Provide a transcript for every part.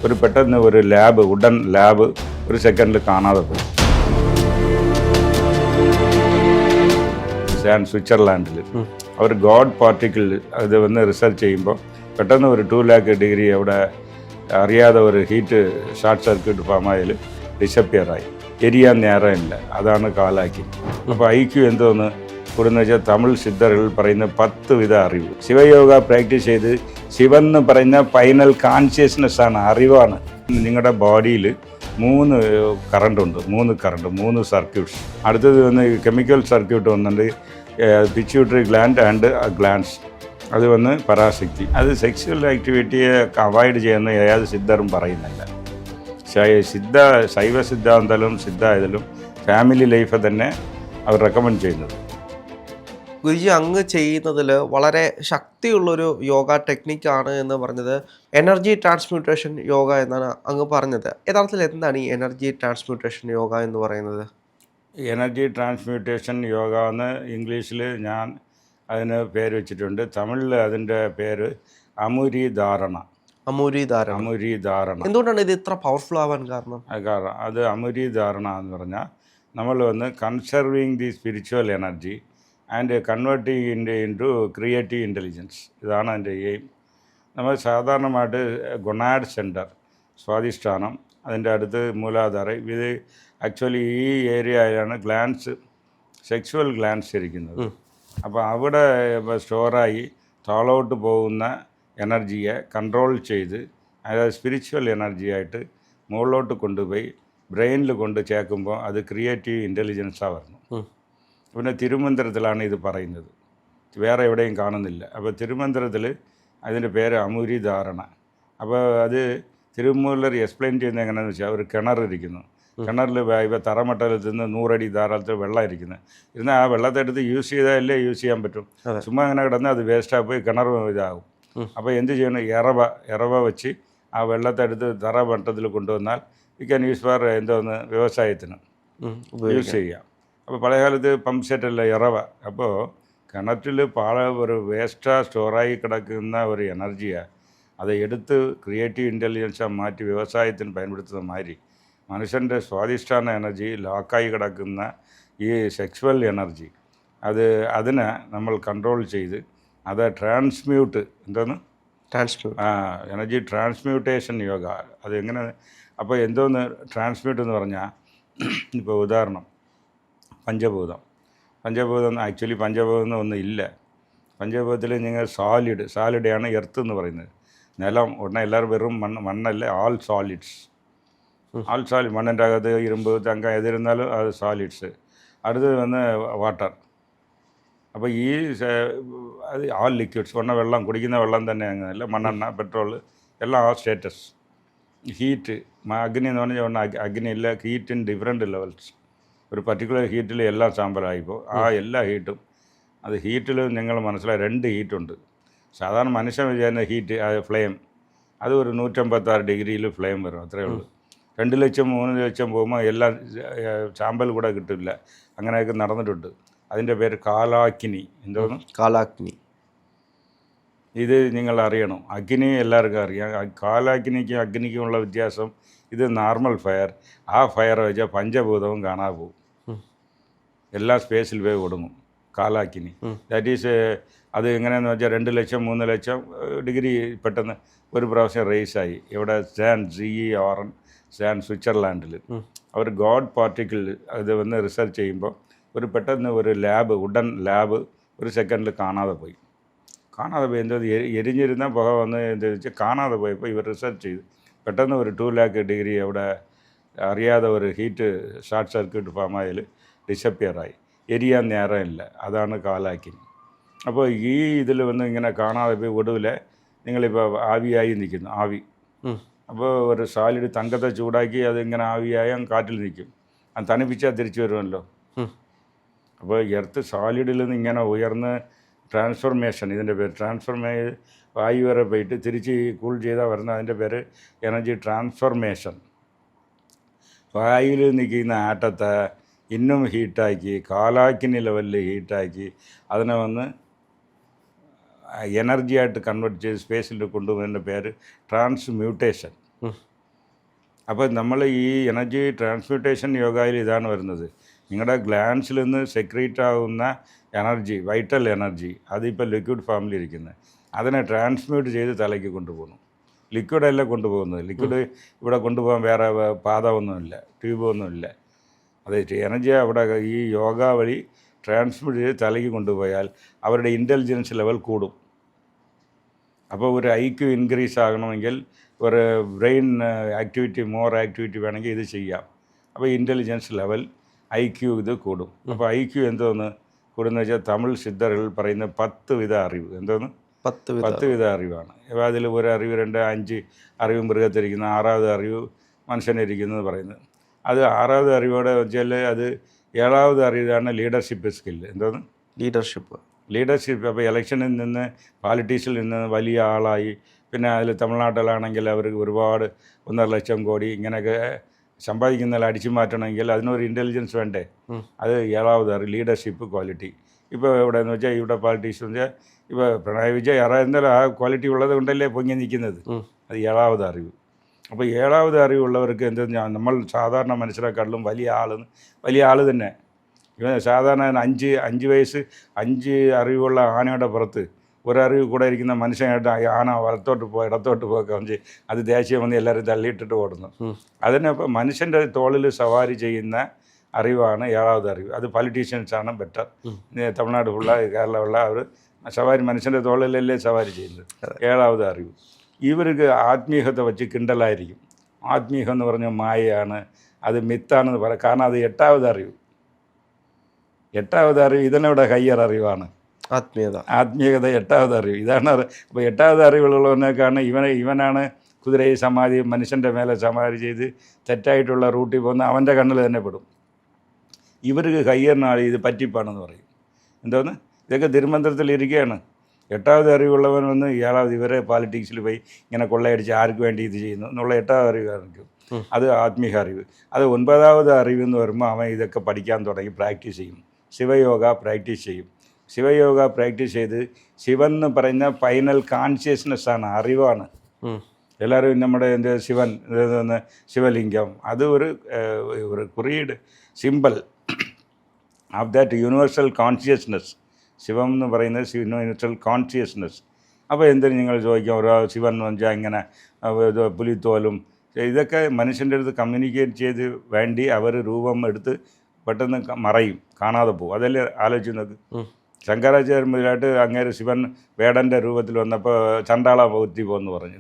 ഒരു പെട്ടെന്ന് ഒരു ലാബ് ഉടൻ ലാബ് ഒരു സെക്കൻഡിൽ കാണാതെ പോയി. സ്വിറ്റ്സർലാൻഡിൽ അവർ ഗോഡ് പാർട്ടിക്കിൾ അത് വന്ന് റിസർച്ച് ചെയ്യുമ്പോൾ പെട്ടെന്ന് ഒരു 2 lakh ഡിഗ്രി അവിടെ അറിയാതെ ഒരു ഹീറ്റ് ഷോർട്ട് സർക്യൂട്ട് ഫാമായാൽ ഡിസപ്പിയറായി. എരിയാൻ നേരമില്ല. അതാണ് കാലാക്കി. അപ്പോൾ ഐക്യു എന്തോന്ന് കൂടുന്ന വെച്ചാൽ തമിഴ് സിദ്ധറുകൾ പറയുന്ന 10 വിധ അറിവ്. ശിവയോഗ പ്രാക്ടീസ് ചെയ്ത് ശിവെന്ന് പറയുന്ന ഫൈനൽ കോൺഷ്യസ്നെസ്സാണ്, അറിവാണ്. നിങ്ങളുടെ ബോഡിയിൽ 3 കറണ്ടുണ്ട്, 3 സർക്യൂട്ട്സ്. അടുത്തത് വന്ന് കെമിക്കൽ സർക്യൂട്ട് വന്നിട്ടുണ്ട്, പിറ്റ്യൂട്ടറി ഗ്ലാൻഡ് ആൻഡ് ഗ്ലാൻസ്. അത് വന്ന് പരാശക്തി. അത് സെക്സ്വൽ ആക്ടിവിറ്റിയെ അവോയ്ഡ് ചെയ്യുന്ന ഏത് സിദ്ധറും പറയുന്നില്ല. ശൈവ സിദ്ധാന്തത്തിലും സിദ്ധായതിലും ഫാമിലി ലൈഫ് തന്നെ അവർ റെക്കമെൻഡ് ചെയ്യുന്നത്. ഗുരുജി അങ്ങ് ചെയ്യുന്നതിൽ വളരെ ശക്തിയുള്ളൊരു യോഗ ടെക്നിക്കാണ് എന്ന് പറഞ്ഞത് എനർജി ട്രാൻസ്മ്യൂട്ടേഷൻ യോഗ എന്നാണ് അങ്ങ് പറഞ്ഞത്. യഥാർത്ഥത്തിൽ എന്താണ് ഈ എനർജി ട്രാൻസ്മ്യൂട്ടേഷൻ യോഗ എന്ന് പറയുന്നത്? എനർജി ട്രാൻസ്മ്യൂട്ടേഷൻ യോഗ എന്ന് ഇംഗ്ലീഷിൽ ഞാൻ അതിന് പേര് വെച്ചിട്ടുണ്ട്. തമിഴിൽ അതിൻ്റെ പേര് അമുരി ധാരണ. അമുരി ധാരണ. എന്തുകൊണ്ടാണ് ഇത് ഇത്ര പവർഫുൾ ആവാൻ കാരണം? അത് അമുരി ധാരണ എന്ന് പറഞ്ഞാൽ നമ്മൾ വന്ന് conserving the spiritual energy and converting into creative intelligence. ഇതാണ് അതിൻ്റെ എയിം. നമ്മൾ സാധാരണമായിട്ട് ഗൊണാഡ് സെൻറ്റർ, സ്വാധിഷ്ഠാനം, അതിൻ്റെ അടുത്ത് മൂലാധാരം, ഇത് ആക്ച്വലി ഈ ഏരിയയിലാണ് ഗ്ലാൻസ്, സെക്സ്വൽ ഗ്ലാൻസ് ഇരിക്കുന്നത്. അപ്പോൾ അവിടെ സ്റ്റോറായി താഴോട്ട് പോകുന്ന എനർജിയെ കൺട്രോൾ ചെയ്ത് അതായത് സ്പിരിച്വൽ എനർജിയായിട്ട് മുകളിലോട്ട് കൊണ്ടുപോയി ബ്രെയിനിൽ കൊണ്ട് ചേർക്കുമ്പോൾ അത് ക്രിയേറ്റീവ് ഇൻ്റലിജൻസാണ് വരുന്നു. പിന്നെ തിരുമന്ത്രത്തിലാണ് ഇത് പറയുന്നത്, വേറെ എവിടെയും കാണുന്നില്ല. അപ്പോൾ തിരുമന്ത്രത്തിൽ അതിൻ്റെ പേര് അമുരി ധാരണ. അപ്പോൾ അത് തിരുമൂലർ എക്സ്പ്ലെയിൻ ചെയ്യുന്നത് എങ്ങനെയാണെന്ന് വെച്ചാൽ ഒരു കിണറിരിക്കുന്നു. കിണറിൽ ഇപ്പോൾ തറമട്ടലത്തിൽ നിന്ന് 100 അടി ധാരാളത്തിൽ വെള്ളം ഇരിക്കുന്നത്. ഇരുന്നാൽ ആ വെള്ളത്തെ എടുത്ത് യൂസ് ചെയ്താലല്ലേ യൂസ് ചെയ്യാൻ പറ്റും. ചുമ്മാ അങ്ങനെ കിടന്നാൽ അത് വേസ്റ്റായി പോയി കിണർ ഇതാകും. അപ്പോൾ എന്ത് ചെയ്യണം, ഇറവ വെച്ച് ആ വെള്ളത്തെ എടുത്ത് തറമട്ടത്തിൽ കൊണ്ടുവന്നാൽ യു ക്യാൻ യൂസ് ഫോർ എന്തോന്ന് വ്യവസായത്തിന് യൂസ് ചെയ്യാം. അപ്പോൾ പഴയ കാലത്ത് പമ്പ് സെറ്റല്ല ഇറവ. അപ്പോൾ കിണറ്റിൽ ഒരു വേസ്റ്റാ സ്റ്റോറായി കിടക്കുന്ന ഒരു എനർജിയാണ്. അത് എടുത്ത് ക്രിയേറ്റീവ് ഇൻ്റലിജൻസാக മാറ്റി വ്യവസായത്തിന് பயன்படுത്തുന്ന മാതിരി മനുഷ്യൻ്റെ സ്വാധിഷ്ഠാന എനർജി ലോക്കായി കിടക്കുന്ന ഈ സെക്സ്വൽ എനർജി അതിനെ നമ്മൾ കൺട്രോൾ ചെയ്ത് അത് എനർജി ട്രാൻസ്മ്യൂട്ടേഷൻ യോഗ. അത് എങ്ങനെ, അപ്പോൾ എന്തോന്ന് ട്രാൻസ്മ്യൂട്ട് എന്ന് പറഞ്ഞാൽ, ഇപ്പോൾ ഉദാഹരണം പഞ്ചഭൂതം ആക്ച്വലി പഞ്ചഭൂതം ഒന്നും ഇല്ല. പഞ്ചഭൂതത്തിൽ നിങ്ങൾ സാലിഡാണ് എർത്ത് എന്ന് പറയുന്നത്. നിലം ഉടനെ എല്ലാവരും വെറും മണ്ണല്ല, ആൾ സോളിഡ്. മണ്ണിൻ്റെ അകത്ത് ഇരുമ്പ് തങ്കം എതിരുന്നാലും അത് സോളിഡ്സ്. അടുത്ത് വന്ന് വാട്ടർ. അപ്പോൾ ഈ അത് ആൾ ലിക്വിഡ്സ്, വെള്ളം കുടിക്കുന്ന വെള്ളം തന്നെ അങ്ങനെയല്ല, മണ്ണെണ്ണ, പെട്രോൾ എല്ലാം ആ സ്റ്റേറ്റസ്. ഹീറ്റ്, അഗ്നി എന്ന് പറഞ്ഞാൽ അഗ്നിയില്ല, ഹീറ്റ് ഇൻ ഡിഫറെൻറ്റ് ലെവൽസ്. ഒരു പർട്ടിക്കുലർ ഹീറ്റിൽ എല്ലാം സാമ്പലായിപ്പോൾ ആ എല്ലാ ഹീറ്റും അത് ഹീറ്റിൽ നിങ്ങൾ മനസ്സിലായി 2 ഹീറ്റുണ്ട്. സാധാരണ മനുഷ്യൻ വിചാരിക്കുന്ന ഹീറ്റ് ഫ്ലെയിം അത് ഒരു 156 ഡിഗ്രിയിൽ ഫ്ലെയിം വരും, അത്രയേ ഉള്ളൂ. 2 ലക്ഷം 3 ലക്ഷം പോകുമ്പോൾ എല്ലാം സാമ്പൽ കൂടെ കിട്ടില്ല. അങ്ങനെയൊക്കെ നടന്നിട്ടുണ്ട്. അതിൻ്റെ പേര് കാലാഗ്നി. എന്തോന്ന്? കാലാഗ്നി. ഇത് നിങ്ങൾ അറിയണം. അഗ്നി എല്ലാവർക്കും അറിയാം. കാലാഗ്നിക്കും അഗ്നിക്കുമുള്ള വ്യത്യാസം, ഇത് നോർമൽ ഫയർ. ആ ഫയർ വെച്ചാൽ പഞ്ചഭൂതവും കാണാതെ പോകും, എല്ലാ സ്പേസിൽ പോയി ഒടുങ്ങും. കാലാഗ്നി ദാറ്റ് ഈസ് അത് എങ്ങനെയാണെന്ന് വെച്ചാൽ 2 ലക്ഷം 3 ലക്ഷം ഡിഗ്രി പെട്ടെന്ന് ഒരു പ്രാവശ്യം റേസായി. ഇവിടെ സ്വിറ്റ്സർലാൻഡിൽ അവർ ഗോഡ് പാർട്ടിക്കിൾ അത് വന്ന് റിസർച്ച് ചെയ്യുമ്പോൾ ഒരു പെട്ടെന്ന് ഒരു ഉടൻ ലാബ് ഒരു സെക്കൻഡിൽ കാണാതെ പോയി. എന്തോ എരിഞ്ഞിരുന്ന പുക വന്ന് എന്താ വെച്ചാൽ കാണാതെ പോയപ്പോൾ ഇവർ റിസർച്ച് ചെയ്ത് പെട്ടെന്ന് ഒരു 2 lakh ഡിഗ്രി അവിടെ അറിയാതെ ഒരു ഹീറ്റ് ഷോർട്ട് സർക്യൂട്ട് ഫാമായാൽ ഡിസപ്പിയറായി. എരിയാൻ നേരമില്ല. അതാണ് കാലാഗ്നി. അപ്പോൾ ഈ ഇതിൽ വന്ന് ഇങ്ങനെ കാണാതെ പോയി ഒടുവിൽ നിങ്ങളിപ്പോൾ ആവിയായി നിൽക്കുന്നു, ആവി. അപ്പോൾ ഒരു സോളിഡ് തങ്കത്തെ ചൂടാക്കി അതിങ്ങനെ ആവിയായി കാറ്റിൽ നിൽക്കും. അത് തണുപ്പിച്ചാൽ തിരിച്ചു വരുമല്ലോ. അപ്പോൾ എർത്ത് സോളിഡിൽ നിന്ന് ഇങ്ങനെ ഉയർന്ന് ട്രാൻസ്ഫോർമേഷൻ, ഇതിൻ്റെ പേര് വായു വരെ പോയിട്ട് തിരിച്ച് കൂൾ ചെയ്താൽ വരുന്ന അതിൻ്റെ പേര് എനർജി ട്രാൻസ്ഫോർമേഷൻ. വായുവിൽ നിൽക്കുന്ന ആറ്റത്തെ இன்னும் ஹீட்டாக்கி காலாக்கினி லெவலில் ஹீட்டாக்கி அதனை வந்து எனர்ஜியாയിട്ട് കൺവേർട്ട് ചെയ്ത് സ്പേസിൽ കൊണ്ടുപോകുന്നതിൻ്റെ പേര് ട്രാൻസ്മ്യൂട്ടേഷൻ. അപ്പോൾ നമ്മൾ ഈ എനർജി ട്രാൻസ്മ്യൂട്ടേഷൻ യോഗയിൽ ഇതാണ് വരുന്നത്. നിങ്ങളുടെ ഗ്ലാൻസിൽ നിന്ന് സെക്രീറ്റ് ആകുന്ന എനർജി, വൈറ്റൽ എനർജി, അതിപ്പോൾ ലിക്വിഡ് ഫോമിലിരിക്കുന്നത്, അതിനെ ട്രാൻസ്മ്യൂട്ട് ചെയ്ത് തലയ്ക്ക് കൊണ്ടുപോകുന്നു. ലിക്വിഡല്ല കൊണ്ടുപോകുന്നത്. ലിക്വിഡ് ഇവിടെ കൊണ്ടുപോകാൻ വേറെ പാദമൊന്നുമില്ല, ട്യൂബൊന്നുമില്ല. അത് എനർജി അവിടെ ഈ യോഗ വഴി ട്രാൻസ്മ്യൂട്ട് ചെയ്ത് തലയ്ക്ക് കൊണ്ടുപോയാൽ അവരുടെ ഇൻ്റലിജൻസ് ലെവൽ കൂടും. അപ്പോൾ ഒരു IQ ഇൻക്രീസ് ആകണമെങ്കിൽ ഒരു ബ്രെയിൻ ആക്ടിവിറ്റി, മോർ ആക്ടിവിറ്റി വേണമെങ്കിൽ ഇത് ചെയ്യാം. അപ്പോൾ ഇൻ്റലിജൻസ് ലെവൽ IQ ഇത് കൂടും. അപ്പോൾ IQ എന്തോന്ന് കൂടുന്ന വെച്ചാൽ തമിഴ് സിദ്ധറിൽ പറയുന്ന 10 വിധ അറിവ്. എന്തോന്ന് 10 വിധ അറിവാണ്. അപ്പോൾ അതിൽ ഒരു അറിവ്, 2, 5 അറിവ് മൃഗത്തിരിക്കുന്ന, 6வது അറിവ് മനുഷ്യനിരിക്കുന്നത് പറയുന്നത്. അത് 6வது അറിവോടെ വെച്ചാൽ അത് 7வது അറിവാണ് ലീഡർഷിപ്പ് സ്കില്ല്. എന്തോന്ന് ലീഡർഷിപ്പ്. അപ്പോൾ ഇലക്ഷനിൽ നിന്ന്, പാലിറ്റീക്സിൽ നിന്ന് വലിയ ആളായി, പിന്നെ അതിൽ തമിഴ്നാട്ടിലാണെങ്കിൽ അവർക്ക് ഒരുപാട് 1.5 ലക്ഷം കോടി ഇങ്ങനെയൊക്കെ സമ്പാദിക്കുന്നതിൽ അടിച്ചു മാറ്റണമെങ്കിൽ അതിനൊരു ഇൻ്റലിജൻസ് വേണ്ടേ? അത് 7வது അറിവ്, ലീഡർഷിപ്പ് ക്വാളിറ്റി. ഇപ്പോൾ എവിടെയെന്ന് വെച്ചാൽ ഇവിടെ പാലിറ്റീക്സ് വെച്ചാൽ ഇപ്പോൾ പിണറായി വിജയൻ എന്തായാലും ആ ക്വാളിറ്റി ഉള്ളത് കൊണ്ടല്ലേ പൊങ്ങി നിൽക്കുന്നത്. അത് 7வது അറിവ്. അപ്പോൾ 7வது അറിവുള്ളവർക്ക് നമ്മൾ സാധാരണ മനുഷ്യരെക്കാട്ടിലും വലിയ ആൾ തന്നെ. ഇവൻ സാധാരണ 5 വയസ്സ് 5 അറിവുള്ള ആനയുടെ പുറത്ത് ഒരറിവ് കൂടെ ഇരിക്കുന്ന മനുഷ്യനായിട്ട് ആന വലത്തോട്ട് ഇടത്തോട്ട് പോയി അത് ദേശീയം വന്ന് എല്ലാവരും തള്ളിയിട്ടിട്ട് ഓടുന്നു. അതിനപ്പോൾ മനുഷ്യൻ്റെ തോളിൽ സവാരി ചെയ്യുന്ന അറിവാണ് 7வது അറിവ്. അത് പൊളിറ്റീഷ്യൻസാണ് ബെറ്റർ. തമിഴ്നാട് ഉള്ള, കേരളമുള്ള അവർ സവാരി മനുഷ്യൻ്റെ തോളിലല്ലേ സവാരി ചെയ്യുന്നത്. 7வது അറിവ്. ഇവർക്ക് ആത്മീയത വെച്ച് കിണ്ടലായിരിക്കും. ആത്മീയം എന്ന് പറഞ്ഞാൽ മായയാണ്, അത് മിത്താണെന്ന് പറയാം. കാരണം അത് 8வது അറിവ്. 8வது അറിവ് ഇതിനോടെ ഹയ്യർ അറിവാണ്. ആത്മീയത 8வது അറിവ് ഇതാണ്. അപ്പോൾ 8வது അറിവുള്ളവനേക്കാണ് ഇവനാണ് കുതിരയെ സമാധി, മനുഷ്യൻ്റെ മേലെ സമാധി ചെയ്ത് തെറ്റായിട്ടുള്ള റൂട്ടിൽ പോകുന്ന അവൻ്റെ കണ്ണിൽ തന്നെ പെടും. ഇവർക്ക് ഹയ്യറിനാൾ ഇത് പറ്റിപ്പാണെന്ന് പറയും. എന്തോന്ന് ഇതൊക്കെ തിരുമന്ത്രത്തിൽ ഇരിക്കുകയാണ്. 8வது അറിവുള്ളവൻ വന്ന് 7வது ഇവരെ പോളിറ്റിക്സിൽ പോയി ഇങ്ങനെ കൊള്ളയടിച്ച് ആർക്ക് വേണ്ടി ഇത് ചെയ്യുന്നു എന്നുള്ള 8வது അറിവ് കാണിക്കും. അത് ആത്മീയ അറിവ്. അത് 9வது അറിവ് എന്ന് വരുമ്പോൾ അവൻ ഇതൊക്കെ പഠിക്കാൻ തുടങ്ങി, പ്രാക്ടീസ് ചെയ്യും. ശിവയോഗ പ്രാക്ടീസ് ചെയ്യും. ശിവയോഗ പ്രാക്ടീസ് ചെയ്ത് ശിവൻ എന്ന് പറയുന്ന ഫൈനൽ കോൺഷ്യസ്നെസ്സാണ്, അറിവാണ്. എല്ലാവരും നമ്മുടെ ശിവലിംഗം അത് ഒരു creed symbol of that universal consciousness. Shivam എന്ന് പറയുന്നത് യൂണിവേഴ്സൽ കോൺഷ്യസ്നെസ്. അപ്പോൾ എന്തിനും നിങ്ങൾ ചോദിക്കാം, ഓരോ ശിവൻ എന്ന് വെച്ചാൽ ഇങ്ങനെ പുലിത്തോലും ഇതൊക്കെ മനുഷ്യൻ്റെ അടുത്ത് കമ്മ്യൂണിക്കേറ്റ് ചെയ്ത് വേണ്ടി അവർ രൂപം എടുത്ത് പെട്ടെന്ന് മറയും, കാണാതെ പോകും. അതല്ലേ ആലോചിച്ച് നോക്ക്. ശങ്കരാചാര്യ മുതലായിട്ട് അങ്ങേര് ശിവൻ വേടൻ്റെ രൂപത്തിൽ വന്നപ്പോൾ ചണ്ടാള ബൗദ്ധി പോകുമെന്ന് പറഞ്ഞു.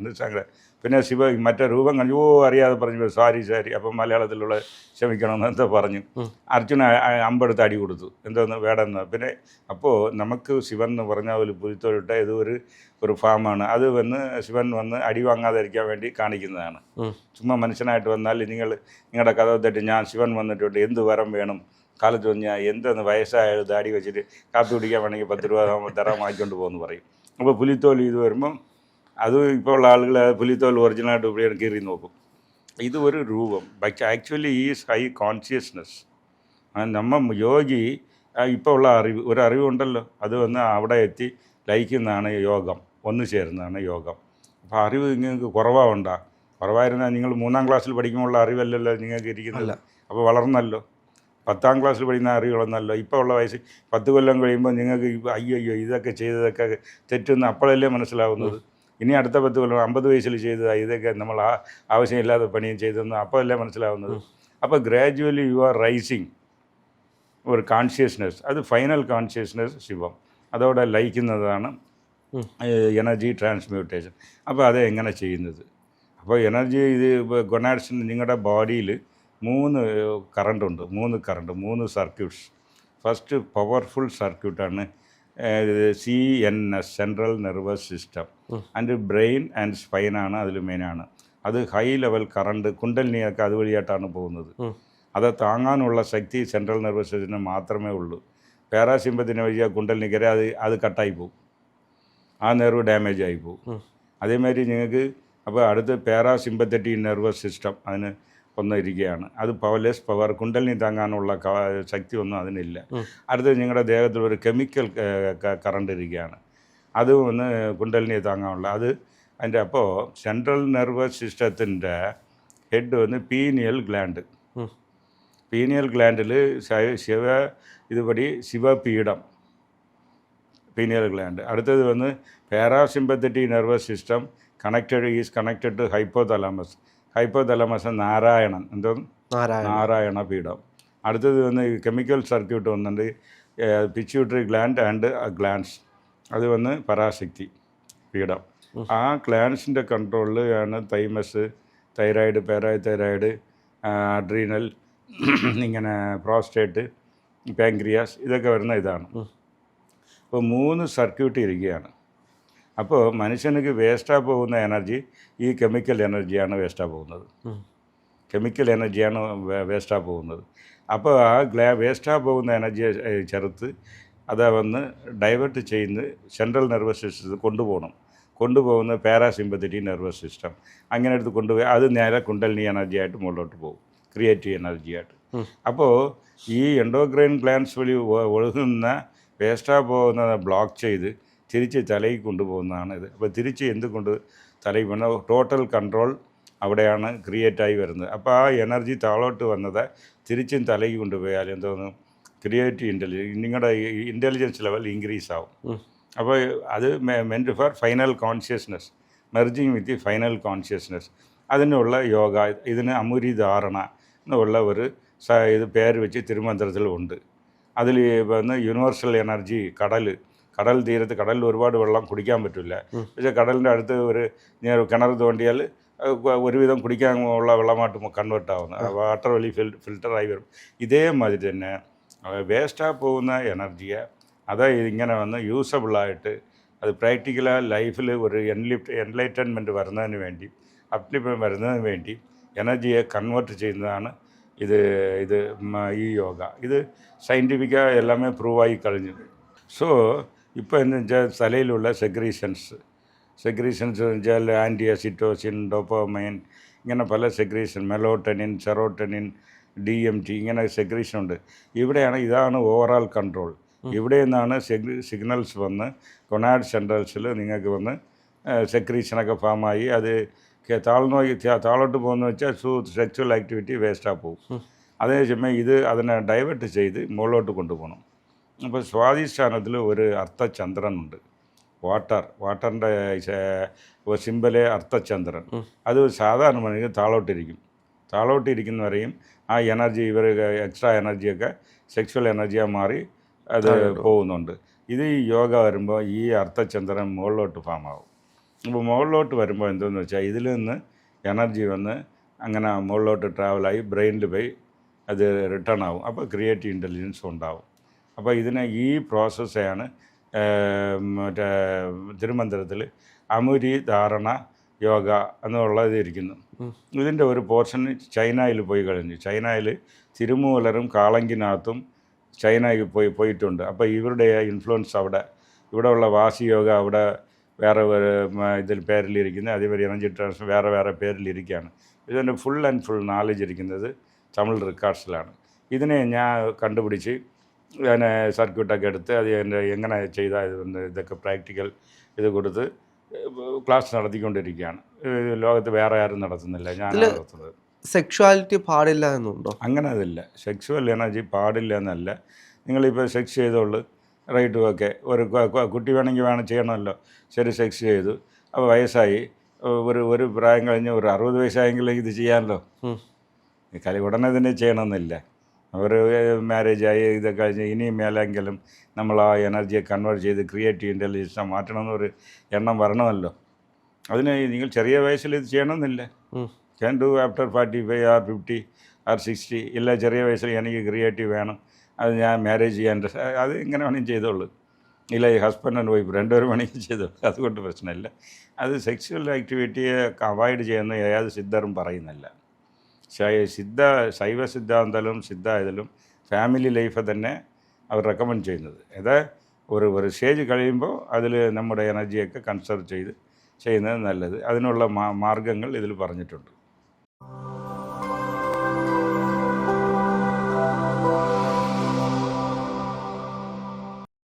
പിന്നെ മറ്റേ രൂപം കണ്ടു അറിയാതെ പറഞ്ഞു സാരി. അപ്പം മലയാളത്തിലുള്ള ക്ഷമിക്കണമെന്ന് എന്തോ പറഞ്ഞു. അർജുന അമ്പെടുത്ത് അടി കൊടുത്തു. എന്തോന്ന് വേടെന്ന്. പിന്നെ അപ്പോൾ നമുക്ക് ശിവൻ എന്ന് പറഞ്ഞാൽ ഒരു പുലിത്തോലിട്ട ഇത് ഒരു ഫാമാണ്. അത് ശിവൻ വന്ന് അടി വാങ്ങാതിരിക്കാൻ വേണ്ടി കാണിക്കുന്നതാണ്. ചുമ്മാ മനുഷ്യനായിട്ട് വന്നാൽ നിങ്ങളുടെ കഥ തെറ്റി ഞാൻ ശിവൻ വന്നിട്ടുണ്ട്, എന്ത് വരം വേണം കാലത്ത് പറഞ്ഞാൽ എന്തെന്ന് വയസ്സായ ദാടി വെച്ചിട്ട് കാപ്പി കുടിക്കാൻ വേണമെങ്കിൽ 10 രൂപ തരാൻ വാങ്ങിക്കൊണ്ട് പോകുമെന്ന് പറയും. അപ്പോൾ പുലിത്തോൽ ഇത് വരുമ്പം അത് ഇപ്പോൾ ഉള്ള ആളുകൾ പുലിത്തോൽ ഒറിജിനലായിട്ട് ഉപയോഗിക്കാൻ കീറി നോക്കും. ഇത് ഒരു രൂപം. But actually is high consciousness. യോഗി ഇപ്പോൾ ഉള്ള ഒരു അറിവുണ്ടല്ലോ, അത് അവിടെ എത്തി ലയിക്കുന്നതാണ് യോഗം, ഒന്നു ചേരുന്നതാണ് യോഗം. അപ്പോൾ അറിവ് നിങ്ങൾക്ക് കുറവായിരുന്നാൽ നിങ്ങൾ 3ാം ക്ലാസ്സിൽ പഠിക്കുമ്പോഴുള്ള അറിവല്ലല്ലോ നിങ്ങൾക്ക് ഇരിക്കുന്നില്ല. അപ്പോൾ വളർന്നല്ലോ. 10ാം ക്ലാസ്സിൽ പഠിക്കുന്ന അറിവുകളൊന്നല്ലോ. ഇപ്പോൾ ഉള്ള വയസ്സ് 10 കൊല്ലം കഴിയുമ്പോൾ നിങ്ങൾക്ക് അയ്യോ ഇതൊക്കെ ചെയ്തതൊക്കെ തെറ്റെന്ന് അപ്പോഴല്ലേ മനസ്സിലാവുന്നത്. ഇനി അടുത്ത 10 കൊല്ലം 50 വയസ്സിൽ ചെയ്തതാണ് ഇതൊക്കെ നമ്മൾ ആവശ്യമില്ലാത്ത പണിയും ചെയ്തെന്ന് അപ്പോഴല്ലേ മനസ്സിലാവുന്നത്. അപ്പോൾ ഗ്രാജുവലി യു ആർ റൈസിങ് ഒരു കോൺഷ്യസ്നെസ്. അത് ഫൈനൽ കോൺഷ്യസ്നെസ് ശിവം. അതോടെ ലയിക്കുന്നതാണ് എനർജി ട്രാൻസ്മ്യൂട്ടേഷൻ. അപ്പോൾ അത് എങ്ങനെ ചെയ്യുന്നത്? അപ്പോൾ എനർജി ഗൊണാഡ്സിന് നിങ്ങളുടെ ബോഡിയിൽ 3 കറണ്ടുണ്ട്. 3 സർക്യൂട്ട്സ്. ഫസ്റ്റ് പവർഫുൾ സർക്യൂട്ടാണ് CNS, central nervous system. And brain and സ്പൈനാണ് അതിൽ മെയിനാണ്. അത് ഹൈ ലെവൽ കറണ്ട് കുണ്ടലിനിയൊക്കെ അതുവഴിയായിട്ടാണ് പോകുന്നത്. അത് താങ്ങാനുള്ള ശക്തി സെൻട്രൽ നെർവസ് സിസ്റ്റത്തിന് മാത്രമേ ഉള്ളൂ. പാരാസിമ്പത്തിന് വഴിയാ കുണ്ടലിനിക്കരെ അത് കട്ടായി പോകും, ആ നെർവ് ഡാമേജ് ആയി പോകും. അതേമാതിരി നിങ്ങൾക്ക് അപ്പോൾ അടുത്ത് പാരാസിമ്പത്തറ്റിക് നെർവസ് സിസ്റ്റം അതിന് ഇരിക്കുകയാണ്. അത് പവർലെസ് പവർ, കുണ്ടലിനി താങ്ങാനുള്ള ശക്തി ഒന്നും അതിനില്ല. അടുത്ത് നിങ്ങളുടെ ദേഹത്തിൽ ഒരു കെമിക്കൽ കറണ്ട് ഇരിക്കുകയാണ്, അത് കുണ്ടലിനി താങ്ങാനുള്ള അതിൻ്റെ. അപ്പോൾ സെൻട്രൽ നെർവസ് സിസ്റ്റത്തിൻ്റെ ഹെഡ് വന്ന് പീനിയൽ ഗ്ലാൻഡ്. ഉം. പീനിയൽ ഗ്ലാൻഡിൽ ഇതുപടി ശിവപീഠം, പീനിയൽ ഗ്ലാൻഡ്. അടുത്തത് വന്ന് parasympathetic nervous system connected to hypothalamus. Hypothalamus Narayanan, എന്തോന്ന് നാരായണ പീഠം. അടുത്തത് വന്ന് കെമിക്കൽ സർക്യൂട്ട് വന്നിട്ടുണ്ട് പിറ്റ്യൂട്ടറി ഗ്ലാൻഡ് ആൻഡ് ഗ്ലാൻസ്. അത് വന്ന് പരാശക്തി പീഠം. ആ ഗ്ലാൻസിൻ്റെ കൺട്രോളിൽ ആണ് തൈമസ്, തൈറോയിഡ്, പാരാതൈറോയിഡ്, അഡ്രീനൽ, ഇങ്ങനെ പ്രോസ്റ്റേറ്റ്, പാൻക്രിയാസ്, ഇതൊക്കെ വരുന്ന ഇതാണ്. അപ്പോൾ 3 സർക്യൂട്ട് ഇരിക്കുകയാണ്. അപ്പോൾ മനുഷ്യനുക്ക് വേസ്റ്റായി പോകുന്ന എനർജി ഈ കെമിക്കൽ എനർജിയാണ് വേസ്റ്റായി പോകുന്നത്. കെമിക്കൽ എനർജിയാണ് വേസ്റ്റായി പോകുന്നത്. അപ്പോൾ ആ വേസ്റ്റായി പോകുന്ന എനർജിയെ ചെറുത്ത് അത് വന്ന് ഡൈവേർട്ട് ചെയ്യുന്ന സെൻട്രൽ നെർവസ് സിസ്റ്റത്തിൽ കൊണ്ടുപോകുന്ന പാരാസിമ്പത്തറ്റിക് നെർവസ് സിസ്റ്റം. അങ്ങനെ എടുത്ത് കൊണ്ടുപോയി അത് നേരെ കുണ്ടലിനി എനർജി ആയിട്ട് മുകളിലോട്ട് പോകും, ക്രിയേറ്റീവ് എനർജി ആയിട്ട്. അപ്പോൾ ഈ എൻഡോക്രൈൻ ഗ്ലാൻസ് വഴി ഒഴുകുന്ന വേസ്റ്റായി പോകുന്നത് ബ്ലോക്ക് ചെയ്ത് തിരിച്ച് തലയിൽ കൊണ്ടുപോകുന്നതാണ് ഇത്. അപ്പോൾ തിരിച്ച് എന്തുകൊണ്ട് തലയിൽ പോകുന്ന ടോട്ടൽ കൺട്രോൾ അവിടെയാണ് ക്രിയേറ്റായി വരുന്നത്. അപ്പോൾ ആ എനർജി താഴോട്ട് വന്നത് തിരിച്ചും തലയിൽ കൊണ്ടുപോയാൽ എന്തോന്നും ക്രിയേറ്റീവ് നിങ്ങളുടെ ഇൻ്റലിജൻസ് ലെവൽ ഇൻക്രീസ് ആവും. അപ്പോൾ അത് meant for final consciousness, merging with final consciousness. അതിനുള്ള യോഗ, ഇതിന് അമുരി ധാരണ എന്നുള്ള ഒരു ഇത് പേര് വെച്ച് തിരുമന്ത്രത്തിലുണ്ട്. അതിൽ വന്ന് യൂണിവേഴ്സൽ എനർജി, കടൽ തീരത്ത്, കടലിൽ ഒരുപാട് വെള്ളം കുടിക്കാൻ പറ്റില്ല. പക്ഷേ കടലിൻ്റെ അടുത്ത് ഒരു കിണർ തോണ്ടിയാൽ ഒരുവിധം കുടിക്കാനുള്ള വെള്ളമായിട്ട് കൺവേർട്ട് ആവുന്നത്, വാട്ടർ വലി ഫിൽറ്ററായി വരും. ഇതേമാതിരി തന്നെ വേസ്റ്റായി പോകുന്ന എനർജിയെ ഇങ്ങനെ വന്ന് യൂസബിളായിട്ട് അത് പ്രാക്ടിക്കലായ ലൈഫിൽ ഒരു എൻലൈറ്റൻമെൻറ്റ് വരുന്നതിന് വേണ്ടി, അപ്ലിപ്മെൻറ്റ് വരുന്നതിന് വേണ്ടി എനർജിയെ കൺവേർട്ട് ചെയ്യുന്നതാണ് ഈ യോഗ. ഇത് സയൻറ്റിഫിക്കായി എല്ലാമേ പ്രൂവായി കഴിഞ്ഞു. സോ ഇപ്പോൾ എന്ന് വെച്ചാൽ തലയിലുള്ള സെക്രീഷൻസ് എന്ന് വെച്ചാൽ ആൻറ്റിഅസിറ്റോസിൻ, ഡോപ്പമൈൻ, ഇങ്ങനെ പല സെക്രീഷൻ, മെലോട്ടനിൻ, സെറോട്ടനിൻ, DMT, ഇങ്ങനെ സെക്രീഷൻ ഉണ്ട്. ഇതാണ് ഓവറാൾ കൺട്രോൾ. ഇവിടെ നിന്നാണ് സിഗ്നൽസ് വന്ന് കൊണാഡ് സെൻട്രൽസിൽ നിങ്ങൾക്ക് വന്ന് സെക്രീഷനൊക്കെ ഫാമായി അത് താഴോട്ട് പോകുന്ന വെച്ചാൽ സെക്ച്വൽ ആക്ടിവിറ്റി വേസ്റ്റായി പോകും. അതേസമയം അതിനെ ഡൈവേർട്ട് ചെയ്ത് മുകളിലോട്ട് കൊണ്ടുപോകണം. അപ്പോൾ സ്വാധിഷ്ഠാനത്തിൽ ഒരു അർത്ഥചന്ദ്രനുണ്ട്. വാട്ടറിൻ്റെ സിമ്പലെ അർത്ഥചന്ദ്രൻ. അത് സാധാരണ മനുഷ്യൻ താഴോട്ടിരിക്കുന്നവരെയും ആ എനർജി എക്സ്ട്രാ എനർജിയൊക്കെ സെക്ഷ്വൽ എനർജിയായി മാറി അത് പോകുന്നുണ്ട്. ഇത് ഈ യോഗ വരുമ്പോൾ ഈ അർത്ഥചന്ദ്രൻ മുകളിലോട്ട് ഫാമാവും. അപ്പോൾ മുകളിലോട്ട് വരുമ്പോൾ എന്തെന്ന് വെച്ചാൽ ഇതിൽ നിന്ന് എനർജി വന്ന് അങ്ങനെ മുകളിലോട്ട് ട്രാവലായി ബ്രെയിനിൽ പോയി അത് റിട്ടേൺ ആവും. അപ്പോൾ ക്രിയേറ്റീവ് ഇൻ്റലിജൻസ് ഉണ്ടാവും. അപ്പോൾ ഈ പ്രോസസ്സാണ് മറ്റേ തിരുമന്ത്രത്തിൽ അമുരി ധാരണ യോഗ എന്നുള്ളത് ഇരിക്കുന്നു. ഇതിൻ്റെ ഒരു പോർഷൻ ചൈനയിൽ പോയി കഴിഞ്ഞു. ചൈനയിൽ തിരുമൂലരും കാളങ്കിനാഥും ചൈനയിൽ പോയിട്ടുണ്ട്. അപ്പോൾ ഇവരുടെ ഇൻഫ്ലുവൻസ് ഇവിടെ ഉള്ള വാസി യോഗ അവിടെ വേറെ ഇതിൽ പേരിലിരിക്കുന്നത്, അതേപോലെ എനർജി ട്രാൻസ്ഫർ വേറെ പേരിലിരിക്കുകയാണ്. ഇതിൻ്റെ ഫുൾ നാലേജ് ഇരിക്കുന്നത് തമിഴ് റെക്കോർഡ്സിലാണ്. ഇതിനെ ഞാൻ കണ്ടുപിടിച്ച് അതിനെ സർക്യൂട്ടൊക്കെ എടുത്ത് എങ്ങനെ ചെയ്താൽ ഇതൊക്കെ പ്രാക്ടിക്കൽ കൊടുത്ത് ക്ലാസ് നടത്തിക്കൊണ്ടിരിക്കുകയാണ്. ലോകത്ത് വേറെ ആരും നടത്തുന്നില്ല, ഞാൻ നടത്തുന്നത്. സെക്ഷുവാലിറ്റി പാടില്ല എന്നുണ്ടോ? അങ്ങനെ അതില്ല. സെക്സ്വൽ എനർജി പാടില്ല എന്നല്ല. നിങ്ങളിപ്പോൾ സെക്സ് ചെയ്തോളൂ, റൈറ്റ്, ഓക്കെ. ഒരു കുട്ടി വേണമെങ്കിൽ ചെയ്യണമല്ലോ. ശരി, സെക്സ് ചെയ്തു, അപ്പോൾ വയസ്സായി, ഒരു പ്രായം കഴിഞ്ഞ് ഒരു 60 വയസ്സായെങ്കിലും ഇത് ചെയ്യാമല്ലോ. ഉടനെ തന്നെ ചെയ്യണമെന്നില്ല. ഒരു മാരേജായി ഇതൊക്കെ കഴിഞ്ഞ് ഇനിയും മേലെങ്കിലും നമ്മൾ ആ എനർജിയെ കൺവേർട്ട് ചെയ്ത് ക്രിയേറ്റീവ് ഇൻ്റലിജൻസിനെ മാറ്റണമെന്നൊരു എണ്ണം വരണമല്ലോ. അതിന് നിങ്ങൾ ചെറിയ വയസ്സിൽ ഇത് ചെയ്യണമെന്നില്ല. Can do after 45 or 50 or 60. ഇല്ല, ചെറിയ വയസ്സിൽ എനിക്ക് ക്രിയേറ്റീവ് വേണം, അത് ഞാൻ മാരേജ് ചെയ്യാൻ, അത് ഇങ്ങനെ വേണമെങ്കിൽ ചെയ്തോളൂ. ഇല്ല, ഈ ഹസ്ബൻഡ് ആൻഡ് വൈഫ് രണ്ടുപേരും വേണമെങ്കിൽ ചെയ്തോളൂ, അതുകൊണ്ട് പ്രശ്നമില്ല. അത് സെക്സ്വൽ ആക്ടിവിറ്റിയെ അവോയ്ഡ് ചെയ്യുന്ന ഏത് സിദ്ധറും പറയുന്നില്ല. ശൈവ സിദ്ധാന്തത്തിലും ഇതിലും ഫാമിലി ലൈഫ് തന്നെ അവർ റെക്കമെൻഡ് ചെയ്യുന്നത്. ഒരു സ്റ്റേജ് കഴിയുമ്പോൾ അതിൽ നമ്മുടെ എനർജിയൊക്കെ കൺസർവ് ചെയ്യുന്നത് നല്ലത്. അതിനുള്ള മാർഗ്ഗങ്ങൾ ഇതിൽ പറഞ്ഞിട്ടുണ്ട്.